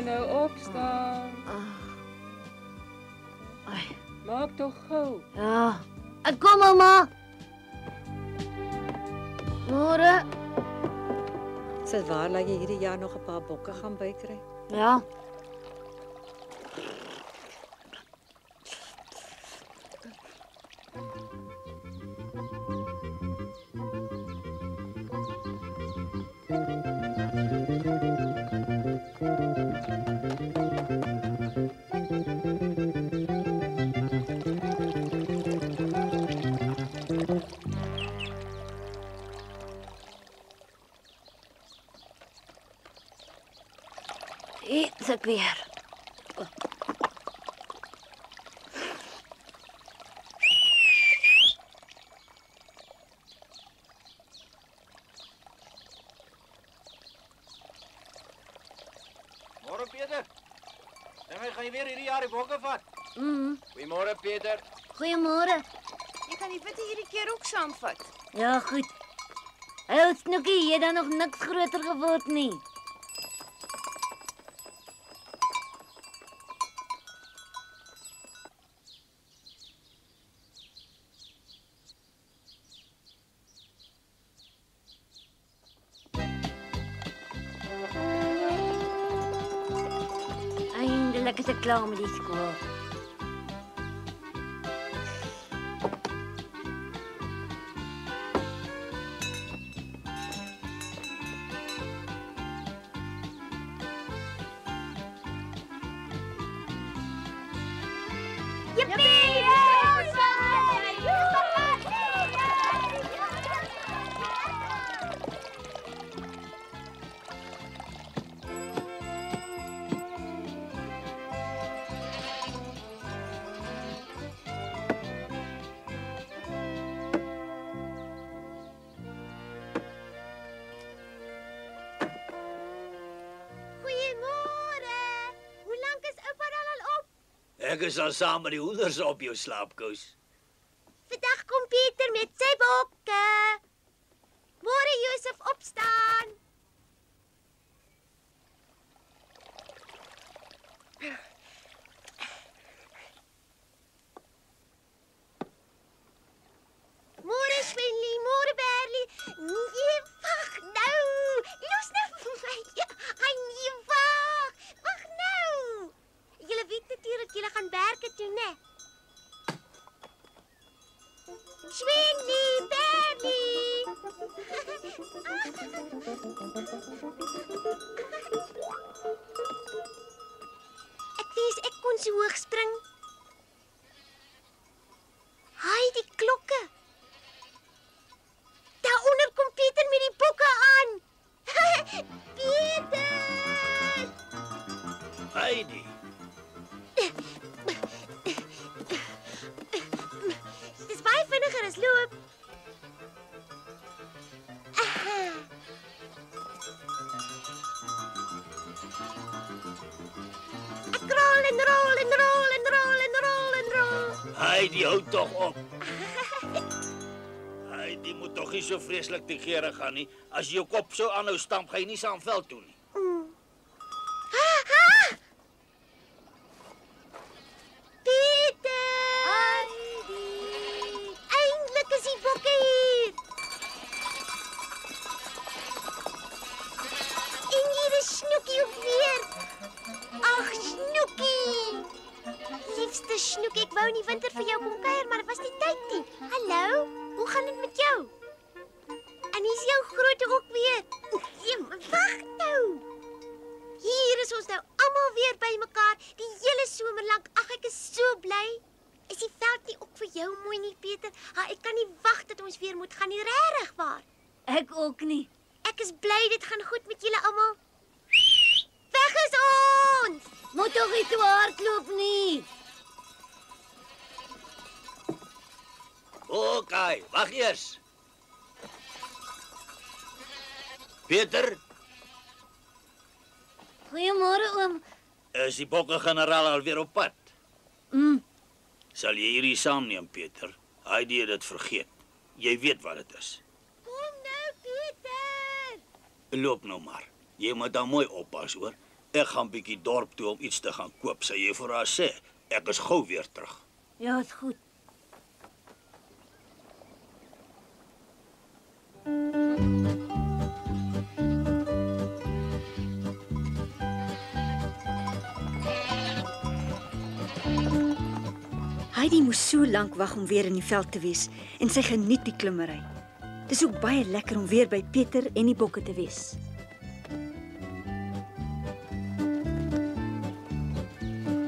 moet nou opstaan. Ai, Maak toch gauw. ja. Ek kom, mamma. Môre. Sal waar laat jy hierdie jaar nog 'n paar bokke gaan bykry? Ja. Iets ek weer. Môre Peter. Gaan jy weer hierdie jaar die bokke vat? Goeiemôre Peter. Goeiemôre. Jy kan die witte hierdie keer ook saamvat. Ja, goed. Hallo Snoekie, jy het dan nog niks groter geword nie. Eindelik is ek klaar met die skool. Ek is al saam met die hoenders op jou slaapkous. Vandag kom Pieter met sy bokke. Môre Josef opstaan. Môre Swenly, môre Berlie. Nee, wag nou. Los nou vir my. Ai nee, wag. Wag nou. Julle weet natuurlik julle gaan werke toe, né? Swenly, Berlie. Ek wens ek kon so hoog spring. Haai, die klokke. Daaronder kom Pieter met die bokke aan. Pieter! Heidi. Dis baie vinniger as loop. Ek rol en rol en rol en rol en rol en rol. Heidi, hou tog op. Heidi moet tog nie so vreeslik te kere gaan nie. As jy jou kop so aanhou stamp, gaan jy nie saam veld toe nie. Snoekie, ek wou in die winter vir jou kom kuier, maar dit was nie tyd nie. Hallo, hoe gaan dit met jou? En hier is jou groote ook weer. Wag nou. Hier is ons nou almal weer bymekaar, die hele somer lank. Ag, ek is so bly. Is die veld nie ook vir jou mooi nie, Peter? Ek kan nie wag dat ons weer moet gaan nie, regtig waar. Ek ook nie. Ek is bly dit gaan goed met julle almal. Weg is ons! Moet tog nie te hardloop nie. Okay, wag eers. Peter, Goeiemôre oom. is die bokke-generaal alweer op pad? Sal jy hierdie saamneem, Peter? Heidi het dit vergeet. Jy weet wat dit is. Kom nou, Peter! Loop nou maar. Jy moet dan mooi oppas, hoor. Ek gaan bietjie dorp toe om iets te gaan koop, sê jy vir haar sê. Ek is gou weer terug. Ja, is goed. Heidi moes so lank wag om weer in die veld te wees en sy geniet die klimmery. Dis ook baie lekker om weer by Pieter en die bokke te wees.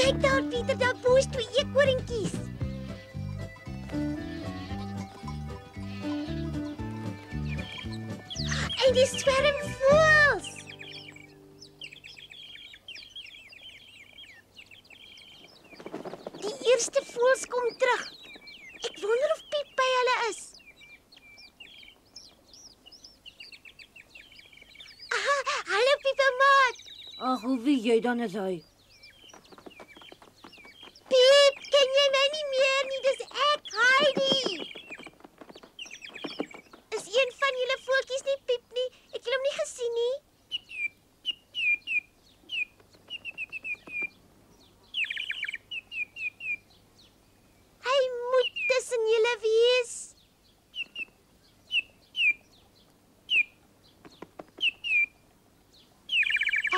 Kyk daar, Pieter, daar bo is 2 eekhoorntjies. En die swerm voëls. Die eerste voëls kom terug. Ek wonder of Piep by hulle is. Aha, hallo Piepemaat. Ag, hoe weet jy dan is hy? Piep, ken jy my nie meer nie? Dis ek, Heidi. Is een van julle voeltjies nie Piep nie? Ek het hom nie gesien nie. Hy moet tussen julle wees.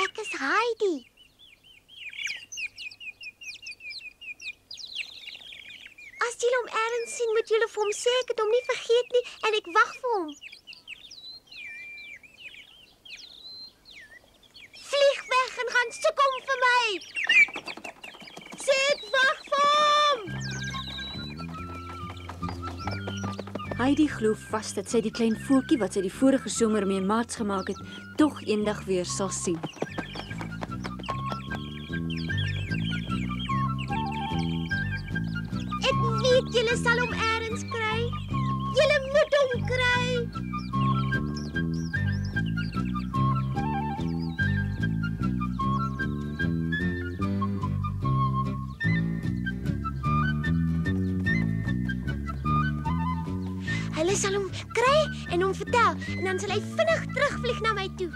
Ek is Heidi. As julle hom ergens sien, moet julle vir hom sê ek het hom nie vergeet nie en ek wag vir hom. Vlieg weg en gaan soek hom vir my. Sê ek wag vir hom. Heidi glo vas dat sy die klein voeltjie wat sy die vorige somer mee maats gemaak het, tog eendag weer sal sien. Ek weet julle sal hom ergens kry. Julle moet hom kry. Hulle sal hom kry en hom vertel en dan sal hy vinnig terugvlieg na my toe.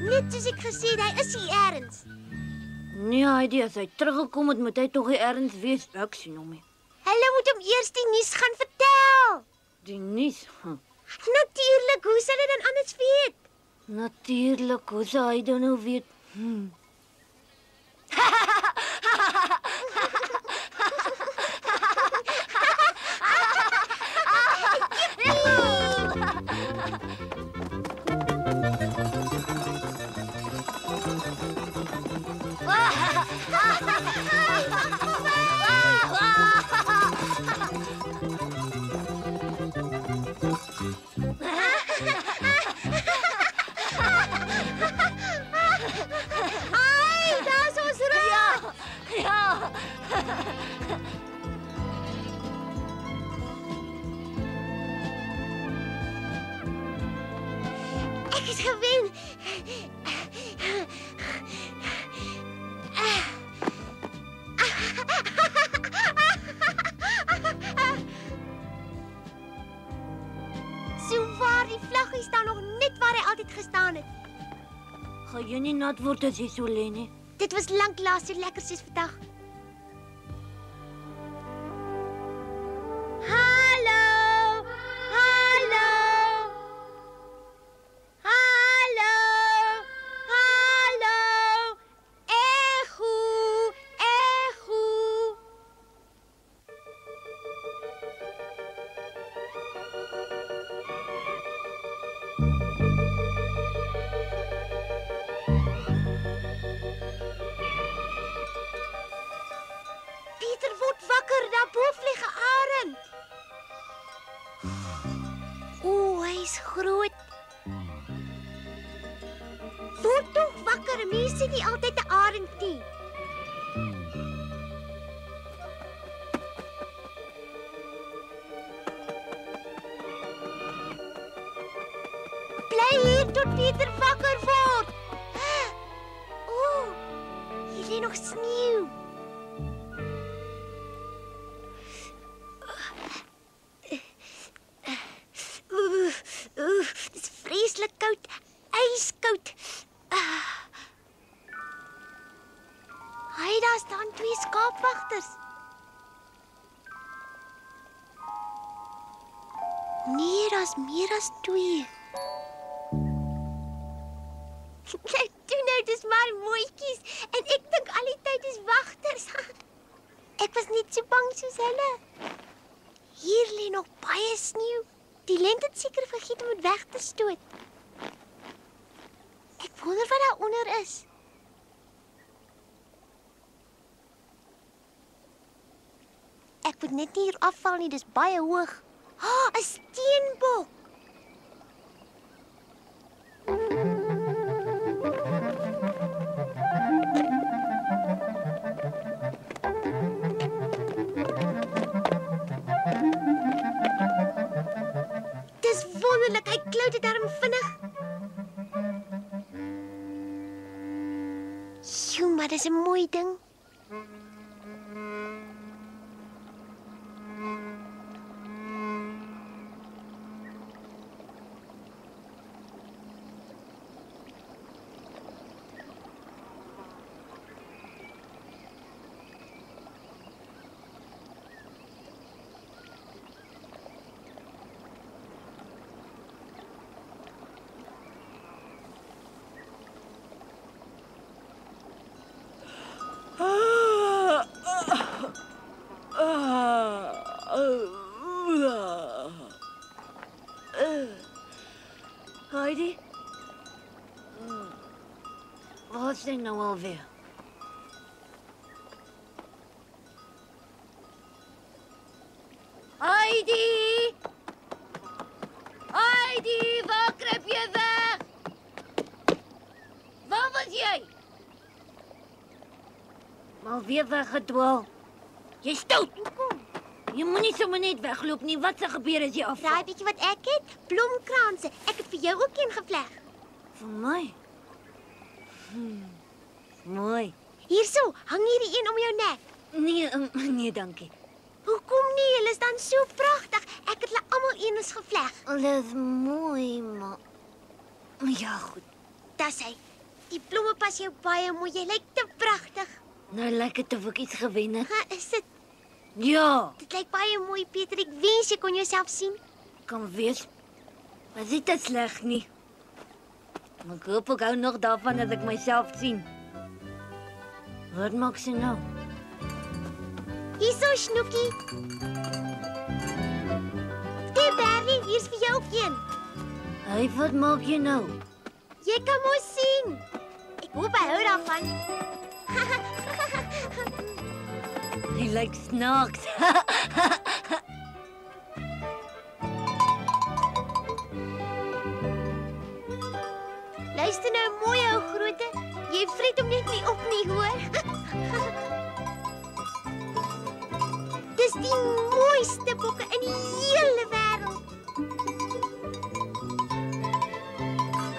Net soos ek gesê het, hy is hier ergens. Nee, Heidi, as hy teruggekom het, moet hy tog hier ergens wees. Ek sien hom nie. Hulle moet hom eers die nuus gaan vertel. Die nuus. Natuurlik, hoe sal hy dan anders weet? Natuurlik, hoe sou hy dan nou weet? Ai, daar's ons raak. Ja. Ek is gewen. So waar die vlaggie staan nog net waar hy altyd gestaan het. Gaan jy nie nat word as jy so lê nie? Dit was lanklaas so lekker soos vandag. Hallo! Hallo! Hallo! Hallo! Echo! Echo! Pieter word wakker, daar bo vlieg 'n arend. O, hy's groot. Word tog wakker, mense sien nie altyd 'n arend nie. Bly hier tot Pieter wakker word. O, hier lê nog sneeu. Dit is vreeslik koud, ijskoud. Hey, daar staan 2 skaapwagters. Nee, daar's meer as 2. Toe nou, dis maar mooitjies en ek dink al die tyd is wagters. Ek was net so bang soos hulle. Hier lê nog baie sneeu. Die lente het seker vergeet om dit weg te stoot. Ek wonder wat daar onder is. Ek moet net nie hier afval nie, dis baie hoog. 'n Steenbok. Dis wonderlik, hy klou dit darm vinnig. Sjoe, maar dis 'n mooi ding. Heidi? Wat is dit nou alweer? Heidi! Heidi, waar kruip jy weg? Waar was jy? Maar weer weggedwaal. Jy stout! Jy moenie sommer net wegloop nie. Wat se gebeur as jy afval? Raai bietjie wat ek het? Bloemkranse. Ek het vir jou ook een gevleg. Vir my? Mooi. Hierso, hang hierdie een om jou nek. Nee, dankie. Hoekom nie? Hulle staan so pragtig. Ek het hulle almal eens gevleg. Hulle is mooi, maar ja, goed. Dis hy. Die blomme pas jou baie mooi. Jy lyk te pragtig. Nou lyk dit of ek iets gewen het. Is dit? Ja, Dit lyk baie mooi, Pieter. Ek wens jy kon jouself sien. kan wees. Maar dit is sleg nie. Maar ek hoop ek hou nog daarvan dat ek myself sien. Wat maak sy nou? Hierso, Snoekie. Hey, Berlie, hier's vir jou ook een. Hey, wat maak jy nou? Jy kan mos sien. Ek hoop hy hou daarvan. Hy lyk snaaks. Luister nou mooi, ou groote. Jy vreet hom net nie op nie, hoor. Dis die mooiste bokke in die hele wêreld.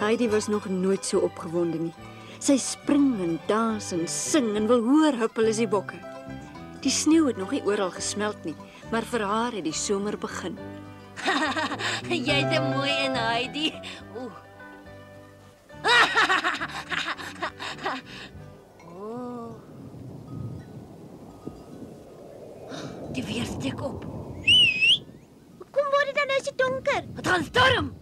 Heidi was nog nooit so opgewonde nie. Sy spring en dans en sing en wil hoor huppel as die bokke. Die sneeu het nog nie oral gesmelt nie, maar vir haar het die somer begin. Jy's 'n mooi een, Heidi. Oeh. Oh. Die weer steek op. Hoekom word dit dan nou so donker? Het gaan storm.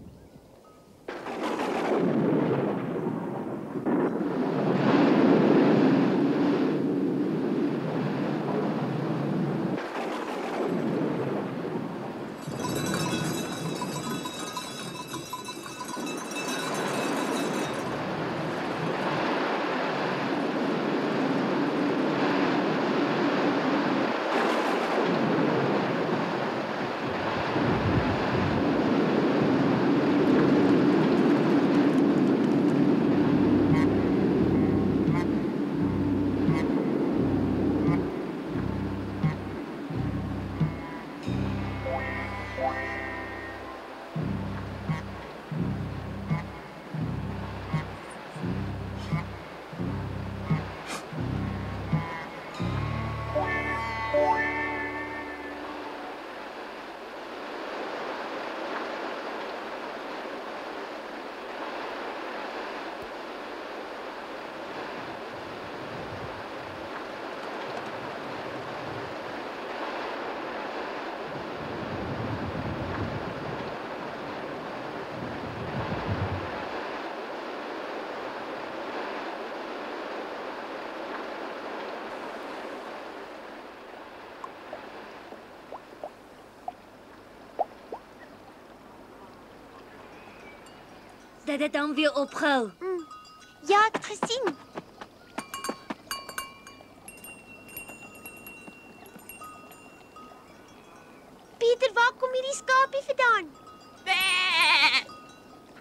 dat het dan weer opgehou. Ja, ek het gesien. Pieter, waar kom hierdie skapie vandaan?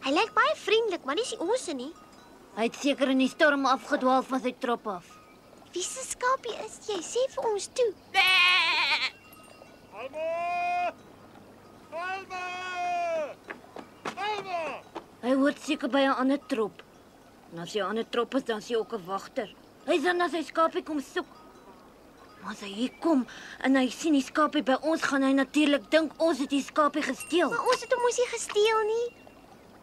Hy lyk baie vriendelik, maar nie is ons nie. Hy het seker in die storm afgedwaal van sy trop af. Wie se skapie is jy? Sê vir ons toe. Alma! Alma! Alma! Hy hoort seker by 'n ander trop. En as hy 'n ander trop is, dan is hy ook 'n wagter. Hy sal na sy skapie kom soek. Maar as hy hier kom en hy sien die skapie by ons, gaan hy natuurlik dink ons het die skapie gesteel. Maar ons het hom mos nie gesteel nie.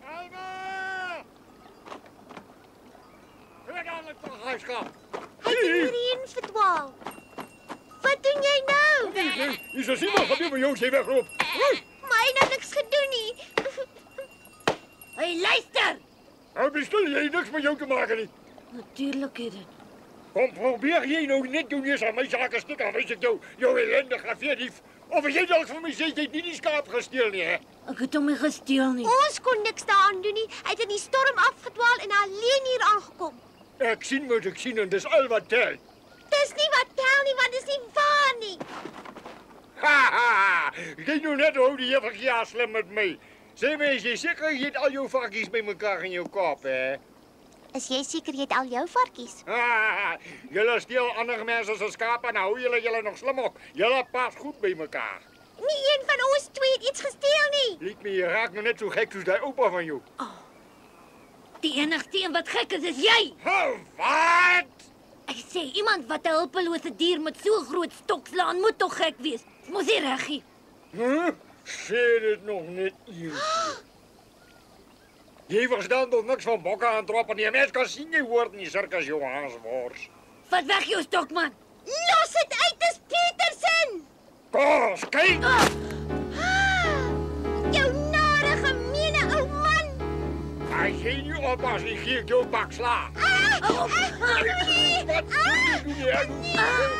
Alma! Hoe dan met die huiskap? Hy het hierheen verdwaal. Wat doen jy nou? Jy sal sien wat gebeur met jou as jy wegloop. Maar hy het nou niks gedoen nie. Hy luister! Hou bestel jy niks met jou te maak nie. Natuurlik het dit. Kom probeer jy nou net doen eers aan my sake stik af, weet ek jou ellendige veerdief. Of as jy dalk vir my sê jy het nie die skaap gesteel nie, hè? Ek het hom nie gesteel nie. Ons kon niks daaraan doen nie. Hy het in die storm afgedwaal en alleen hier aangekom. Ek sien wat ek sien en dis al wat tel. Dis nie wat tel nie, want dis nie waar nie. Ha ha! Jy nou net hoe die juffrou ja slim met my. Sê my, is jy seker jy het al jou varkies bymekaar in jou kop, hè? Is jy seker jy het al jou varkies? Ha! Julle steel ander mense se skape en hou julle nog slim op. Julle pas goed bymekaar. Nie een van ons twee het iets gesteel nie. Liet my, jy raak nou net so gek soos daai oupa van jou. Die enigste een wat gek is jy. Wat? Ek sê iemand wat 'n hulpelose dier met so 'n groot stok slaan, moet tog gek wees. Dis mos nie reg nie. Sê dit nog net eens. Jy verstaan toch niks van bokke aan troppen nie. Mens kan sien jy hoort nie, Sirkus Johanswors. Vat weg jou stok, man. Los dit uit, dis Petersen. Kos, kyk! Jou nare gemeene ou man. As jy nie oppas, nie gee ek jou bak sla. Wat doen jy?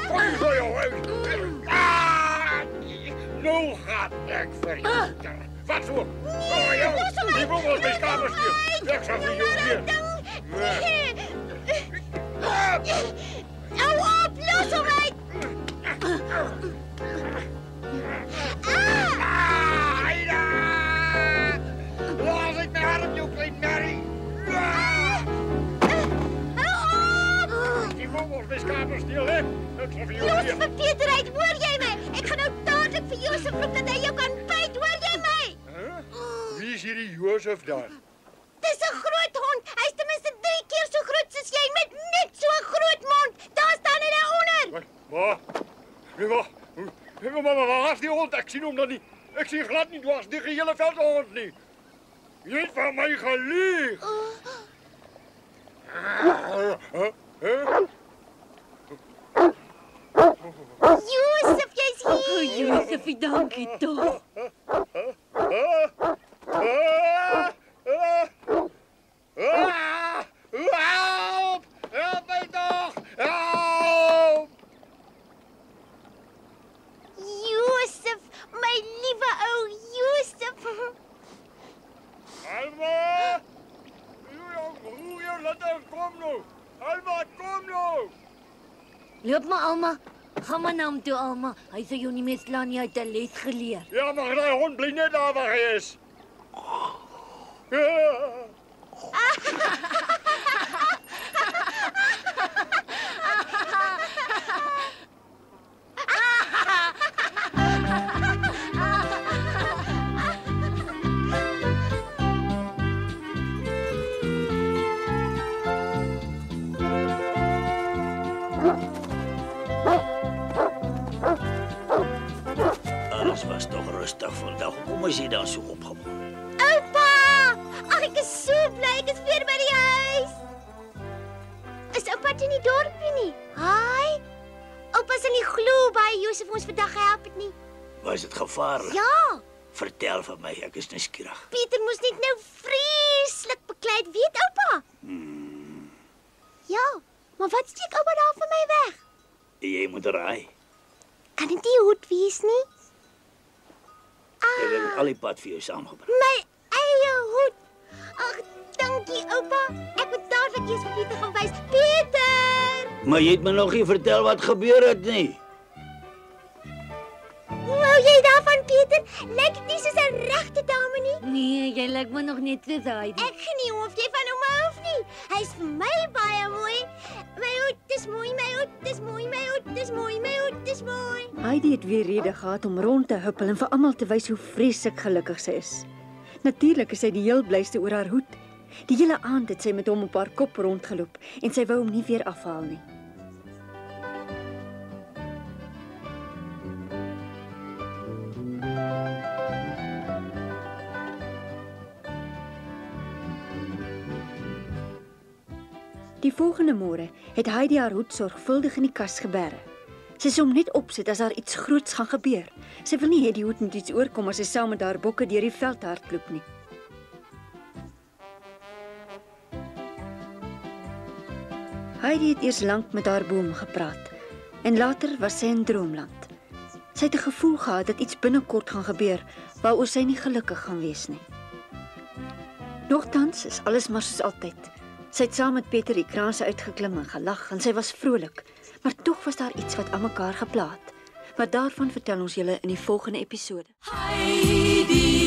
Kom jy voor jou huis? Nou gaat ek vir jou. Wat so? Jy moet ons my kamer stuur. Ek sal vir jou weer. Hou op, los hom uit. Aida! Los ek my arm, jou klein merrie. Jy moet ons my kamer stuur, hè? Ek sal vir jou Los weer. vir Peter uit, hoor jy my? Ek gaan nou dadelik vir Josef roep dat hy jou kan byt, hoor jy my? Wie is hierdie Josef dan? Dis 'n groot hond. Hy's ten minste 3 keer so groot soos jy met net so 'n groot mond. Daar staan hy daaronder. Maar waar is die hond? Ek sien hom dan nie. Ek sien glad nie dwars die hele veld hond nie. Jy het van my gelieg. Josef, jy's hier. Josefie, dankie tog. Help! Help my toch! Help! Josef, my liewe ou Josef. Alma! Laat hem kom nou! Alma, kom nou! Loop maar, Alma. Gaan maar na hom toe, Alma. Hy sal jou nie meer slaan nie, hy het 'n les geleer. Ja, maar die hond bly net daar waar hy is. Alles was toch rustig vandag. Hoekom is jy dan so opgewonde? Oupa! Ag, ek is so bly ek is weer by die huis. Is oupa nie in die dorpie nie? Haai. Oupa sal nie glo baie Josef ons vandag gehelp het nie. Was dit gevaarlik? Ja, Vertel vir my, ek is nuuskierig. Pieter moes net nou vreeslik beklei, weet oupa? Ja, maar wat steek oupa daar vir my weg? Jy moet raai. Kan dit nie hoed wees nie? Ek het al die pad vir jou saamgebring. My eie hoed. Ag, Dankie, oupa. Ek moet dadelik eers vir Pieter gaan wys. Pieter! Maar jy het my nog nie vertel wat gebeur het nie. Hoe hou jy daarvan, Pieter? Lyk dit nie soos 'n regte dame nie? Nee, jy lyk my nog net soos Heidi. Ek geniet of jy van hom hou of nie. Hy's vir my baie mooi. My hoed is mooi, my hoed is mooi, my hoed is mooi, my hoed is mooi. Heidi het weer rede gehad om rond te huppel en vir almal te wys hoe vreeslik gelukkig sy is. Natuurlik is sy die heel blyste oor haar hoed. Die hele aand het sy met hom op haar kop rondgeloop en sy wou hom nie weer afhaal nie. Die volgende môre het Heidi haar hoed sorgvuldig in die kas geberg. Sy sou hom net opsit as daar iets groots gaan gebeur. Sy wil nie hê die hoed moet iets oorkom as sy saam met haar bokke deur die veld hardloop nie. Heidi het eers lank met haar boom gepraat en later was sy in droomland. Sy het 'n gevoel gehad dat iets binnekort gaan gebeur waaroor sy nie gelukkig gaan wees nie. Nogtans is alles maar soos altyd. Sy het saam met Pieter die kraanse uitgeklim en gelag en sy was vrolik, maar tog was daar iets wat aan mekaar gepla het. Maar daarvan vertel ons julle in die volgende episode. Heidi